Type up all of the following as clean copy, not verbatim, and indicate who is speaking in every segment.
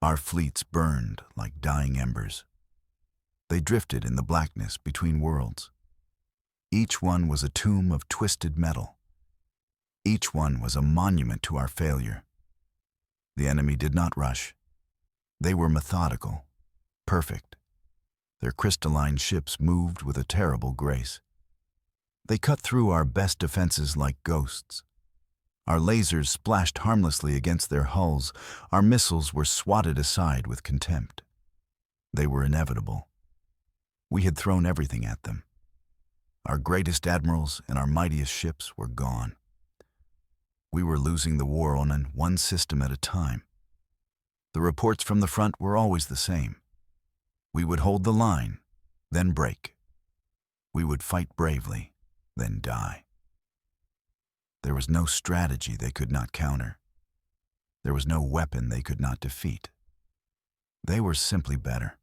Speaker 1: Our fleets burned like dying embers. They drifted in the blackness between worlds. Each one was a tomb of twisted metal. Each one was a monument to our failure. The enemy did not rush. They were methodical, perfect. Their crystalline ships moved with a terrible grace. They cut through our best defenses like ghosts. Our lasers splashed harmlessly against their hulls. Our missiles were swatted aside with contempt. They were inevitable. We had thrown everything at them. Our greatest admirals and our mightiest ships were gone. We were losing the war on one system at a time. The reports from the front were always the same. We would hold the line, then break. We would fight bravely, then die. There was no strategy they could not counter. There was no weapon they could not defeat. They were simply better.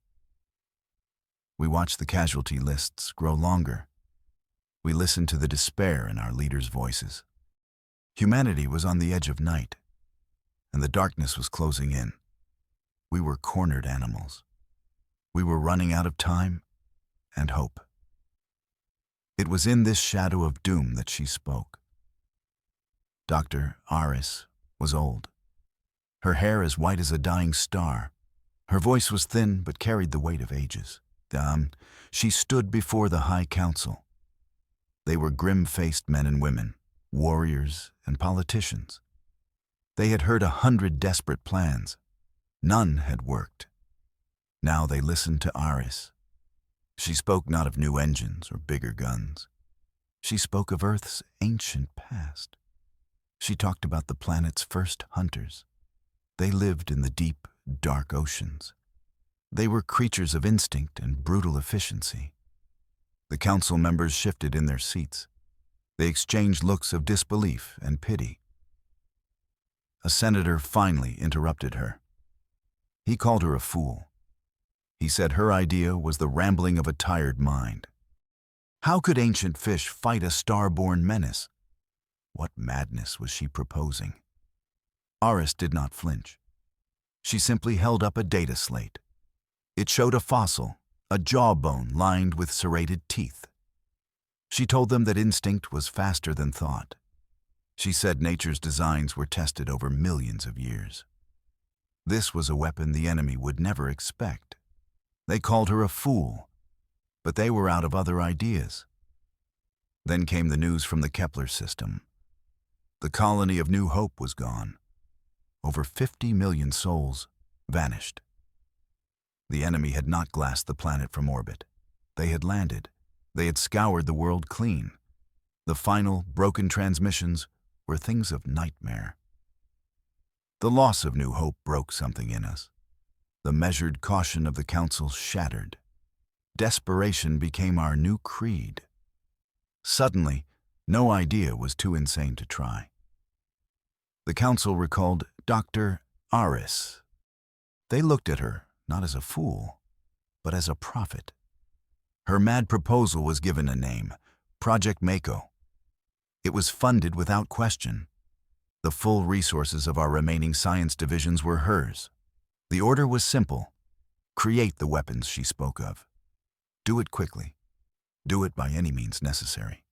Speaker 1: We watched the casualty lists grow longer. We listened to the despair in our leaders' voices. Humanity was on the edge of night, and the darkness was closing in. We were cornered animals. We were running out of time and hope. It was in this shadow of doom that she spoke. Dr. Aris was old, her hair as white as a dying star. Her voice was thin but carried the weight of ages. She stood before the High Council. They were grim-faced men and women, warriors and politicians. They had heard 100 desperate plans. None had worked. Now they listened to Aris. She spoke not of new engines or bigger guns. She spoke of Earth's ancient past. She talked about the planet's first hunters. They lived in the deep, dark oceans. They were creatures of instinct and brutal efficiency. The council members shifted in their seats. They exchanged looks of disbelief and pity. A senator finally interrupted her. He called her a fool. He said her idea was the rambling of a tired mind. How could ancient fish fight a star-born menace? What madness was she proposing? Aris did not flinch. She simply held up a data slate. It showed a fossil, a jawbone lined with serrated teeth. She told them that instinct was faster than thought. She said nature's designs were tested over millions of years. This was a weapon the enemy would never expect. They called her a fool, but they were out of other ideas. Then came the news from the Kepler system. The colony of New Hope was gone. Over 50 million souls vanished. The enemy had not glassed the planet from orbit. They had landed. They had scoured the world clean. The final, broken transmissions were things of nightmare. The loss of New Hope broke something in us. The measured caution of the council shattered. Desperation became our new creed. Suddenly, no idea was too insane to try. The council recalled Dr. Aris. They looked at her not as a fool, but as a prophet. Her mad proposal was given a name, Project Mako. It was funded without question. The full resources of our remaining science divisions were hers. The order was simple. Create the weapons she spoke of. Do it quickly. Do it by any means necessary.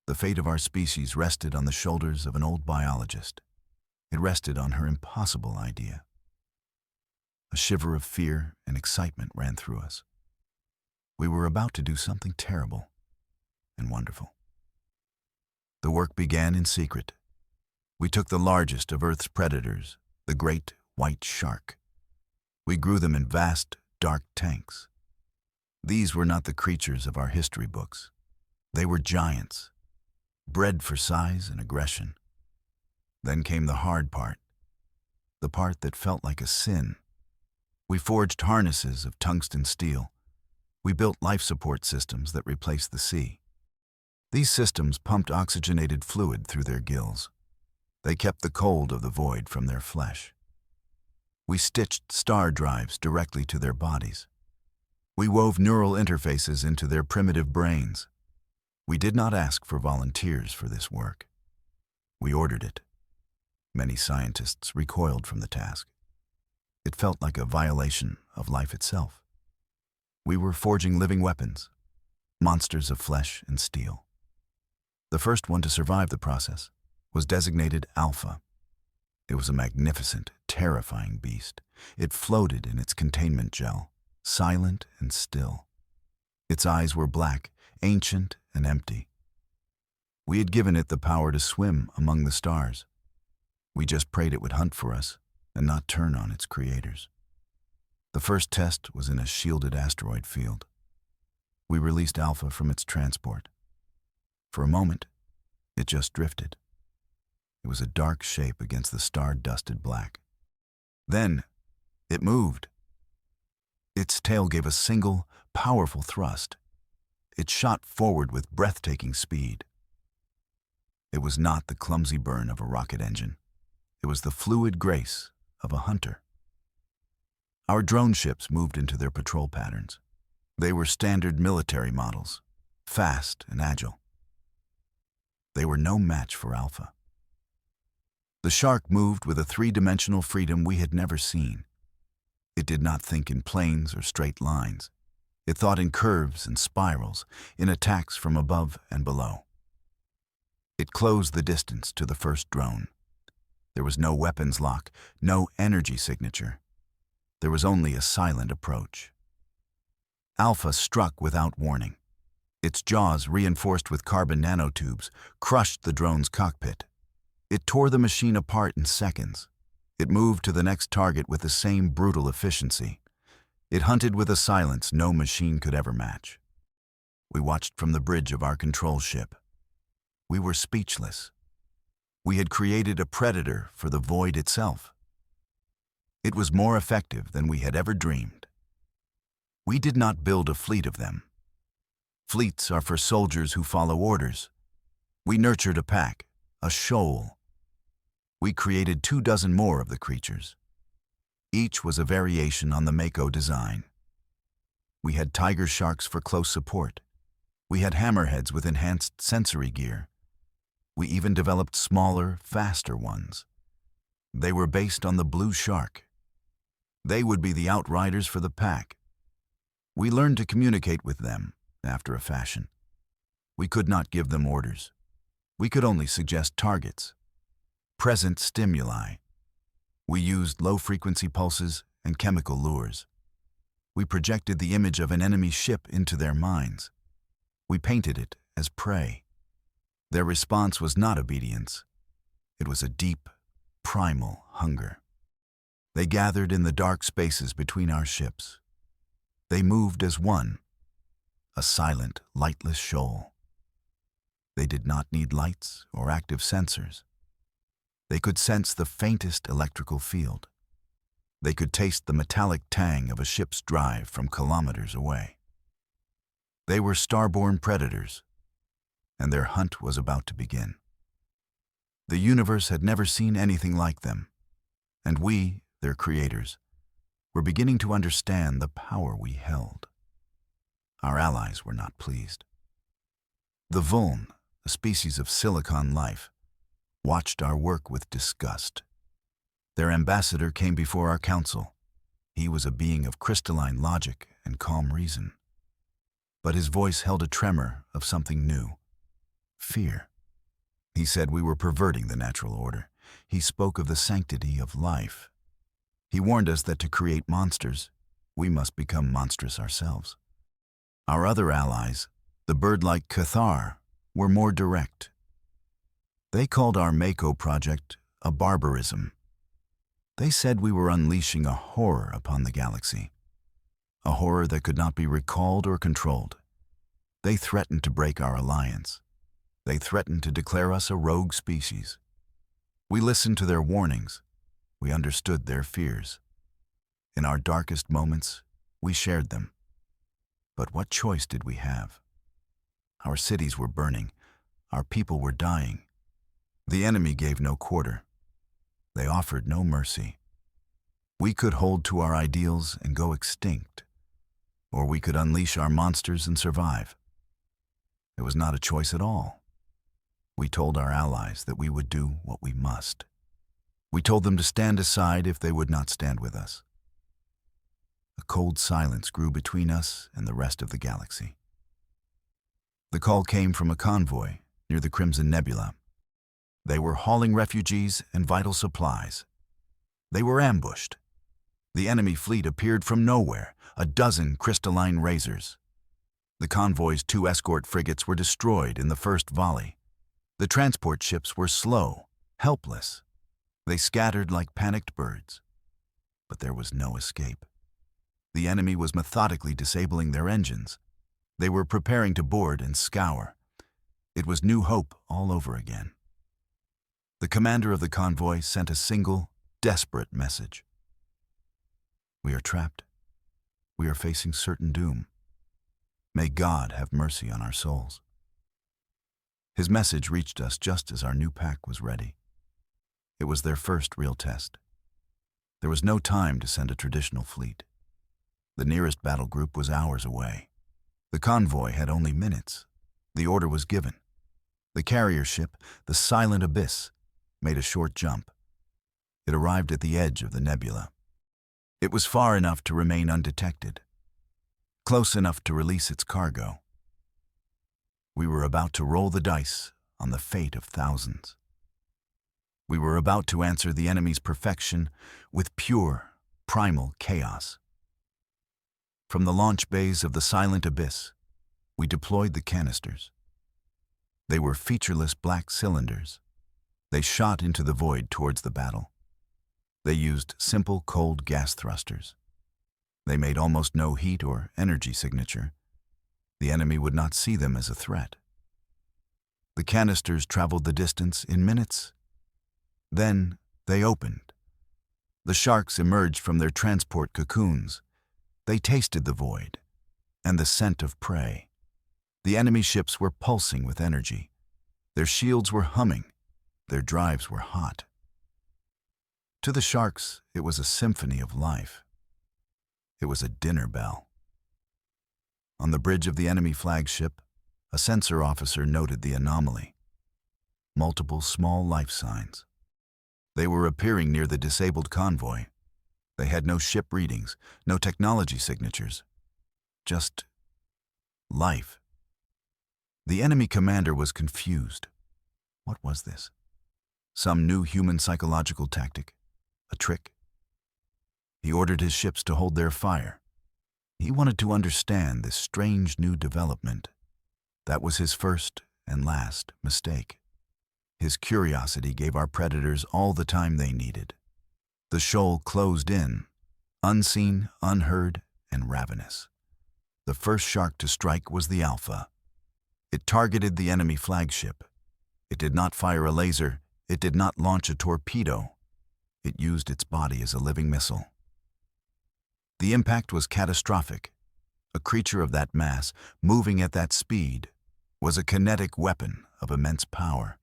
Speaker 1: The fate of our species rested on the shoulders of an old biologist. It rested on her impossible idea. A shiver of fear and excitement ran through us. We were about to do something terrible and wonderful. The work began in secret. We took the largest of Earth's predators, the great white shark. We grew them in vast, dark tanks. These were not the creatures of our history books. They were giants, bred for size and aggression. Then came the hard part, the part that felt like a sin. We forged harnesses of tungsten steel. We built life support systems that replaced the sea. These systems pumped oxygenated fluid through their gills. They kept the cold of the void from their flesh. We stitched star drives directly to their bodies. We wove neural interfaces into their primitive brains. We did not ask for volunteers for this work. We ordered it. Many scientists recoiled from the task. It felt like a violation of life itself. We were forging living weapons, monsters of flesh and steel. The first one to survive the process was designated Alpha. It was a magnificent, terrifying beast. It floated in its containment gel, silent and still. Its eyes were black, ancient and empty. We had given it the power to swim among the stars. We just prayed it would hunt for us and not turn on its creators. The first test was in a shielded asteroid field. We released Alpha from its transport. For a moment, it just drifted. It was a dark shape against the star-dusted black. Then, it moved. Its tail gave a single, powerful thrust. It shot forward with breathtaking speed. It was not the clumsy burn of a rocket engine. It was the fluid grace of a hunter. Our drone ships moved into their patrol patterns. They were standard military models, fast and agile. They were no match for Alpha. The shark moved with a three-dimensional freedom we had never seen. It did not think in planes or straight lines. It thought in curves and spirals, in attacks from above and below. It closed the distance to the first drone. There was no weapons lock, no energy signature. There was only a silent approach. Alpha struck without warning. Its jaws, reinforced with carbon nanotubes, crushed the drone's cockpit. It tore the machine apart in seconds. It moved to the next target with the same brutal efficiency. It hunted with a silence no machine could ever match. We watched from the bridge of our control ship. We were speechless. We had created a predator for the void itself. It was more effective than we had ever dreamed. We did not build a fleet of them. Fleets are for soldiers who follow orders. We nurtured a pack, a shoal. We created 24 more of the creatures. Each was a variation on the Mako design. We had tiger sharks for close support. We had hammerheads with enhanced sensory gear. We even developed smaller, faster ones. They were based on the blue shark. They would be the outriders for the pack. We learned to communicate with them after a fashion. We could not give them orders. We could only suggest targets, present stimuli. We used low-frequency pulses and chemical lures. We projected the image of an enemy ship into their minds. We painted it as prey. Their response was not obedience. It was a deep, primal hunger. They gathered in the dark spaces between our ships. They moved as one, a silent, lightless shoal. They did not need lights or active sensors. They could sense the faintest electrical field. They could taste the metallic tang of a ship's drive from kilometers away. They were starborn predators, and their hunt was about to begin. The universe had never seen anything like them, and we, their creators, were beginning to understand the power we held. Our allies were not pleased. The Vuln, a species of silicon life, watched our work with disgust. Their ambassador came before our council. He was a being of crystalline logic and calm reason. But his voice held a tremor of something new. Fear. He said we were perverting the natural order. He spoke of the sanctity of life. He warned us that to create monsters, we must become monstrous ourselves. Our other allies, the bird-like Cathar, were more direct. They called our Mako project a barbarism. They said we were unleashing a horror upon the galaxy, a horror that could not be recalled or controlled. They threatened to break our alliance. They threatened to declare us a rogue species. We listened to their warnings. We understood their fears. In our darkest moments, we shared them. But what choice did we have? Our cities were burning. Our people were dying. The enemy gave no quarter. They offered no mercy. We could hold to our ideals and go extinct, or we could unleash our monsters and survive. It was not a choice at all. We told our allies that we would do what we must. We told them to stand aside if they would not stand with us. a cold silence grew between us and the rest of the galaxy. The call came from a convoy near the Crimson Nebula. They were hauling refugees and vital supplies. They were ambushed. The enemy fleet appeared from nowhere, a dozen crystalline razors. The convoy's 2 escort frigates were destroyed in the first volley. The transport ships were slow, helpless. They scattered like panicked birds. But there was no escape. The enemy was methodically disabling their engines. They were preparing to board and scour. It was New Hope all over again. The commander of the convoy sent a single, desperate message. "We are trapped. We are facing certain doom. May God have mercy on our souls." His message reached us just as our new pack was ready. It was their first real test. There was no time to send a traditional fleet. The nearest battle group was hours away. The convoy had only minutes. The order was given. The carrier ship, the Silent Abyss, made a short jump. It arrived at the edge of the nebula. It was far enough to remain undetected, close enough to release its cargo. We were about to roll the dice on the fate of thousands. We were about to answer the enemy's perfection with pure, primal chaos. From the launch bays of the Silent Abyss, we deployed the canisters. They were featureless black cylinders. They shot into the void towards the battle. They used simple cold gas thrusters. They made almost no heat or energy signature. The enemy would not see them as a threat. The canisters traveled the distance in minutes. Then they opened. The sharks emerged from their transport cocoons. They tasted the void and the scent of prey. The enemy ships were pulsing with energy. Their shields were humming. Their drives were hot. To the sharks, it was a symphony of life. It was a dinner bell. On the bridge of the enemy flagship, a sensor officer noted the anomaly. Multiple small life signs. They were appearing near the disabled convoy. They had no ship readings, no technology signatures. Just life. The enemy commander was confused. What was this? Some new human psychological tactic? A trick? He ordered his ships to hold their fire. He wanted to understand this strange new development. That was his first and last mistake. His curiosity gave our predators all the time they needed. The shoal closed in, unseen, unheard, and ravenous. The first shark to strike was the Alpha. It targeted the enemy flagship. It did not fire a laser. It did not launch a torpedo. It used its body as a living missile. The impact was catastrophic. A creature of that mass, moving at that speed, was a kinetic weapon of immense power.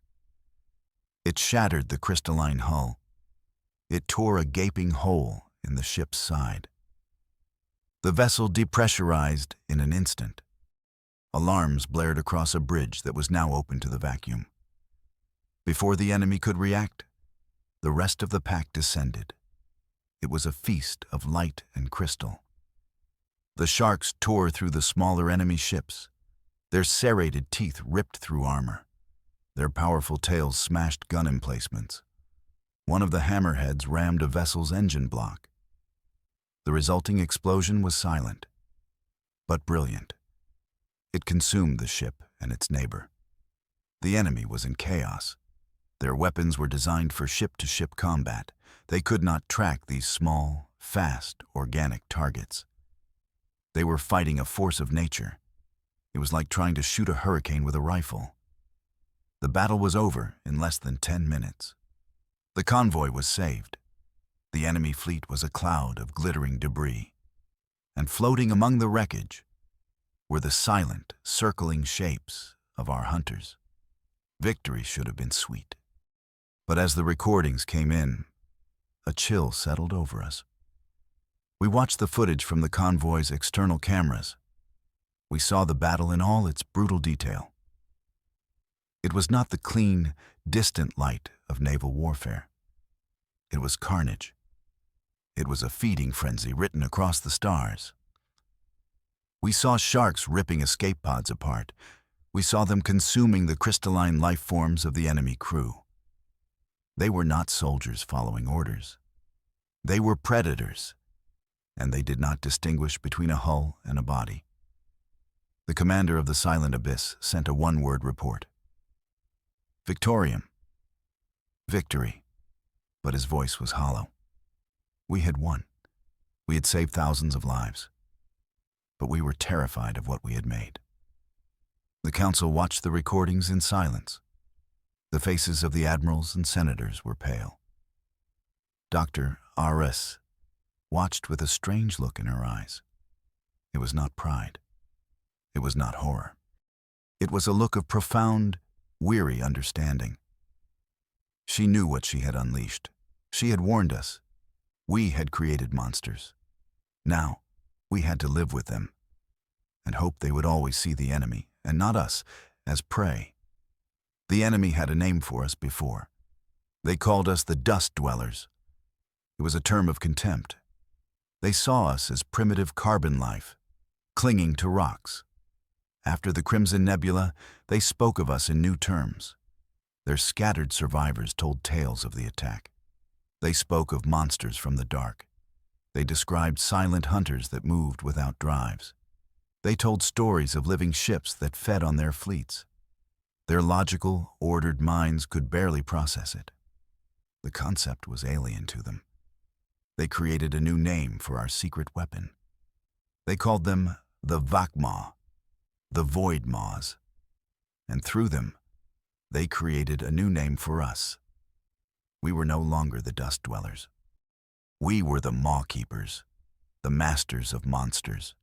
Speaker 1: It shattered the crystalline hull. It tore a gaping hole in the ship's side. The vessel depressurized in an instant. Alarms blared across a bridge that was now open to the vacuum. Before the enemy could react, the rest of the pack descended. It was a feast of light and crystal. The sharks tore through the smaller enemy ships. Their serrated teeth ripped through armor. Their powerful tails smashed gun emplacements. One of the hammerheads rammed a vessel's engine block. The resulting explosion was silent, but brilliant. It consumed the ship and its neighbor. The enemy was in chaos. Their weapons were designed for ship-to-ship combat. They could not track these small, fast, organic targets. They were fighting a force of nature. It was like trying to shoot a hurricane with a rifle. The battle was over in less than 10 minutes. The convoy was saved. The enemy fleet was a cloud of glittering debris. And floating among the wreckage were the silent, circling shapes of our hunters. Victory should have been sweet. But as the recordings came in, a chill settled over us. We watched the footage from the convoy's external cameras. We saw the battle in all its brutal detail. It was not the clean, distant light of naval warfare. It was carnage. It was a feeding frenzy written across the stars. We saw sharks ripping escape pods apart. We saw them consuming the crystalline life forms of the enemy crew. They were not soldiers following orders. They were predators, and they did not distinguish between a hull and a body. The commander of the Silent Abyss sent a one-word report. Victorium. Victory. But his voice was hollow. We had won. We had saved thousands of lives. But we were terrified of what we had made. The council watched the recordings in silence. The faces of the admirals and senators were pale. Dr. Aris watched with a strange look in her eyes. It was not pride. It was not horror. It was a look of profound, weary understanding. She knew what she had unleashed. She had warned us. We had created monsters. Now, we had to live with them and hope they would always see the enemy, and not us, as prey. The enemy had a name for us before. They called us the Dust Dwellers. It was a term of contempt. They saw us as primitive carbon life, clinging to rocks. After the Crimson Nebula, they spoke of us in new terms. Their scattered survivors told tales of the attack. They spoke of monsters from the dark. They described silent hunters that moved without drives. They told stories of living ships that fed on their fleets. Their logical, ordered minds could barely process it. The concept was alien to them. They created a new name for our secret weapon. They called them the Vakma, the Void Maws. And through them, they created a new name for us. We were no longer the Dust Dwellers. We were the Maw Keepers, the masters of monsters.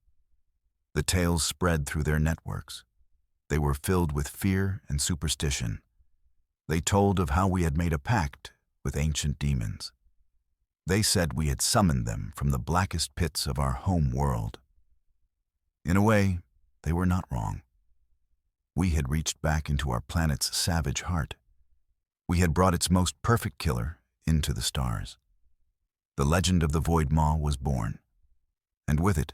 Speaker 1: The tales spread through their networks. They were filled with fear and superstition. They told of how we had made a pact with ancient demons. They said we had summoned them from the blackest pits of our home world. In a way, they were not wrong. We had reached back into our planet's savage heart. We had brought its most perfect killer into the stars. The legend of the Void Maw was born, and with it,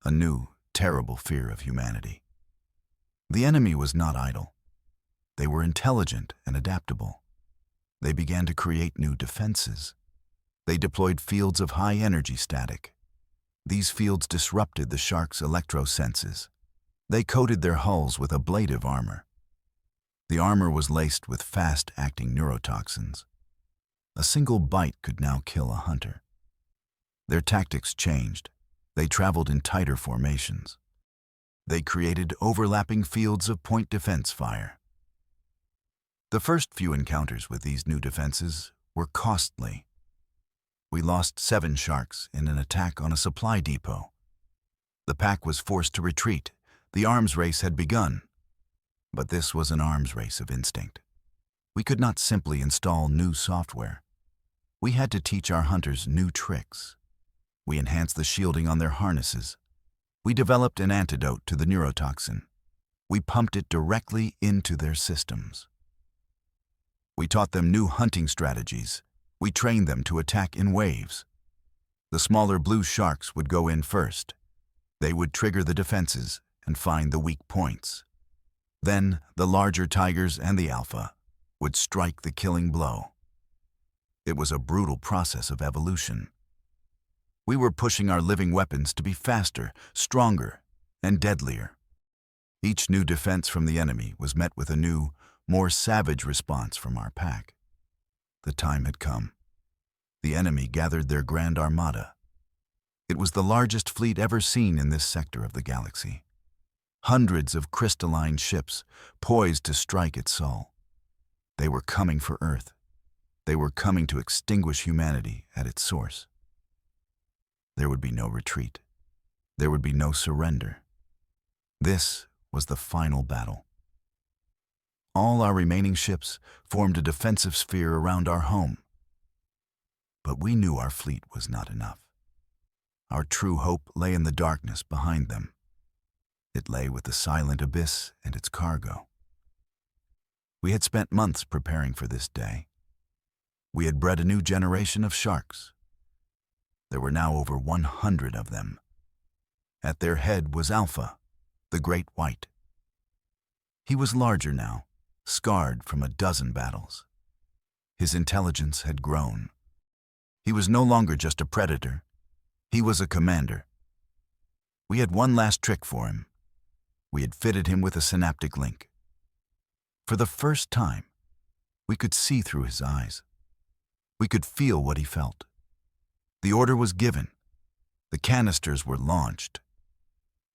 Speaker 1: a new, terrible fear of humanity. The enemy was not idle. They were intelligent and adaptable. They began to create new defenses. They deployed fields of high-energy static. These fields disrupted the shark's electro-senses. They coated their hulls with ablative armor. The armor was laced with fast-acting neurotoxins. A single bite could now kill a hunter. Their tactics changed. They traveled in tighter formations. They created overlapping fields of point defense fire. The first few encounters with these new defenses were costly. We lost 7 sharks in an attack on a supply depot. The pack was forced to retreat. The arms race had begun. But this was an arms race of instinct. We could not simply install new software. We had to teach our hunters new tricks. We enhanced the shielding on their harnesses. We developed an antidote to the neurotoxin. We pumped it directly into their systems. We taught them new hunting strategies. We trained them to attack in waves. The smaller blue sharks would go in first. They would trigger the defenses and find the weak points. Then the larger tigers and the alpha would strike the killing blow. It was a brutal process of evolution. We were pushing our living weapons to be faster, stronger, and deadlier. Each new defense from the enemy was met with a new, more savage response from our pack. The time had come. The enemy gathered their grand armada. It was the largest fleet ever seen in this sector of the galaxy. Hundreds of crystalline ships poised to strike its soul. They were coming for Earth. They were coming to extinguish humanity at its source. There would be no retreat. There would be no surrender. This was the final battle. All our remaining ships formed a defensive sphere around our home. But we knew our fleet was not enough. Our true hope lay in the darkness behind them. It lay with the Silent Abyss and its cargo. We had spent months preparing for this day. We had bred a new generation of sharks. There were now over 100 of them. At their head was Alpha, the Great White. He was larger now, scarred from a dozen battles. His intelligence had grown. He was no longer just a predator. He was a commander. We had one last trick for him. We had fitted him with a synaptic link. For the first time, we could see through his eyes. We could feel what he felt. The order was given. The canisters were launched.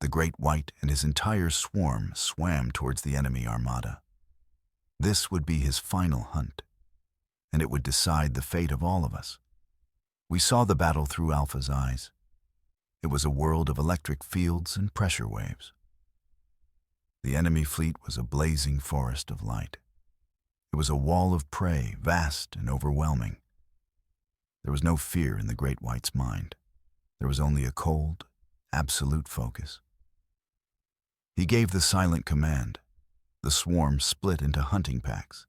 Speaker 1: The Great White and his entire swarm swam towards the enemy armada. This would be his final hunt, and it would decide the fate of all of us. We saw the battle through Alpha's eyes. It was a world of electric fields and pressure waves. The enemy fleet was a blazing forest of light. It was a wall of prey, vast and overwhelming. There was no fear in the Great White's mind. There was only a cold, absolute focus. He gave the silent command. The swarm split into hunting packs.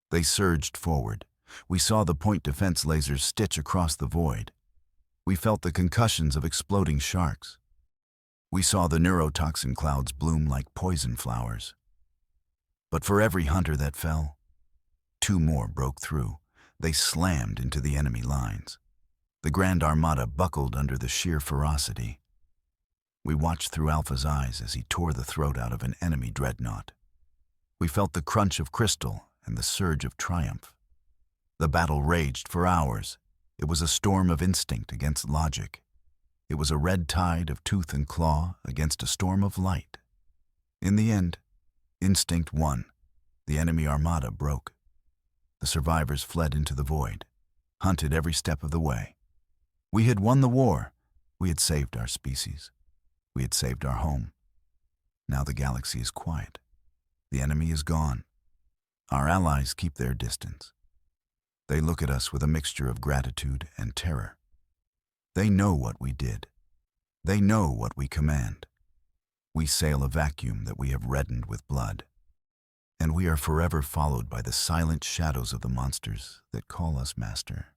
Speaker 1: They surged forward. We saw the point defense lasers stitch across the void. We felt the concussions of exploding sharks. We saw the neurotoxin clouds bloom like poison flowers. But for every hunter that fell, 2 more broke through. They slammed into the enemy lines. The Grand Armada buckled under the sheer ferocity. We watched through Alpha's eyes as he tore the throat out of an enemy dreadnought. We felt the crunch of crystal and the surge of triumph. The battle raged for hours. It was a storm of instinct against logic. It was a red tide of tooth and claw against a storm of light. In the end, instinct won. The enemy armada broke. The survivors fled into the void, hunted every step of the way. We had won the war. We had saved our species. We had saved our home. Now the galaxy is quiet. The enemy is gone. Our allies keep their distance. They look at us with a mixture of gratitude and terror. They know what we did. They know what we command. We sail a vacuum that we have reddened with blood. And we are forever followed by the silent shadows of the monsters that call us master.